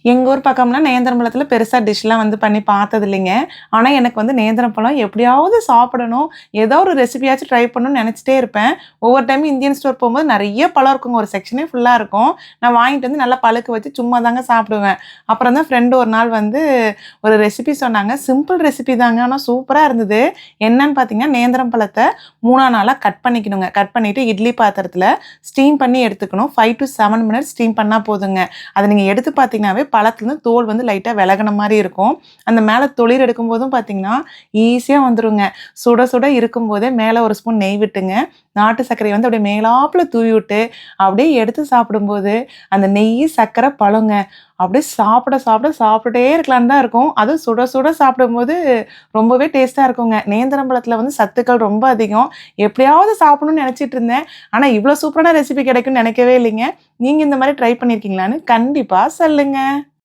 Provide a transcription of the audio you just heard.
எங்க ஊர் பக்கம்னா நேந்திரம் பழத்தில பெருசா டிஷ்லாம் வந்து பண்ணி பார்த்தது இல்லைங்க. ஆனா எனக்கு வந்து நேந்திரம் பழம் எப்படியாவது சாப்பிடணும். ஏதோ ஒரு ரெசிபியாச்சும் ட்ரை பண்ணணும்னு நெனச்சிட்டே இருப்பேன். ஒவ்வொரு டைமும் இந்தியன் ஸ்டோர் போம்போது நெறைய பழம் இருக்குங்க. ஒரு செக்ஷனே ஃபுல்லா இருக்கும். நான் வாங்கிட்டு வந்து நல்லா பழுக்க வச்சு சும்மா தாங்க சாப்பிடுவேன். அப்புறம் தான் ஃப்ரெண்ட் ஒரு நாள் வந்து ஒரு ரெசிபி சொன்னாங்க. சிம்பிள் ரெசிபி தாங்க. ஆனா சூப்பரா இருந்தது. என்னன்னு பார்த்தீங்கன்னா, நேந்திரம் பழத்த 3ஆ நாளா கட் பண்ணிக்கணுங்க. கட் பண்ணிட்டு இட்லி பாத்திரத்தில ஸ்டீம் பண்ணி எடுத்துக்கணும். 5 டூ 7 மினிட்ஸ் ஸ்டீம் பண்ணா போதுங்க. அத நீங்க எடுத்து பார்த்தீங்கன்னாவே பழத்துலருந்து தோல் வந்து லைட்டா விலகுன மாரி இருக்கும். அந்த மேல தொளிர் எடுக்கும்போதும் பார்த்தீங்கன்னா, ஈஸியா வந்துருங்க. சுட சுட இருக்கும்போதே மேல ஒரு ஸ்பூன் நெய் விட்டுங்க, நாட்டு சர்க்கரைய வந்து அப்படியே மேலாப்புல தூவி விட்டு, அப்படியே எடுத்து சாப்பிடும்போது, அந்த நெய்யி, சர்க்கரை, பழங்க அப்படியே சாப்பிட சாப்பிட சாப்பிட்டுட்டே இருக்கலான்னு தான் இருக்கும். அதுவும் சுட சுட சாப்பிடும்போது ரொம்பவே டேஸ்ட்டா இருக்குங்க. நேந்திரம் பழத்தில வந்து சத்துக்கள் ரொம்ப அதிகம். எப்படியாவது சாப்பிடணும்னு நெனச்சிட்டு இருந்தேன். ஆனா இவ்ளோ சூப்பரான ரெசிபி கிடைக்கும்னு நெனைக்கவே இல்லைங்க. நீங்க இந்த மாரி ட்ரை பண்ணியிருக்கீங்களான்னு கண்டிப்பா சொல்லுங்க.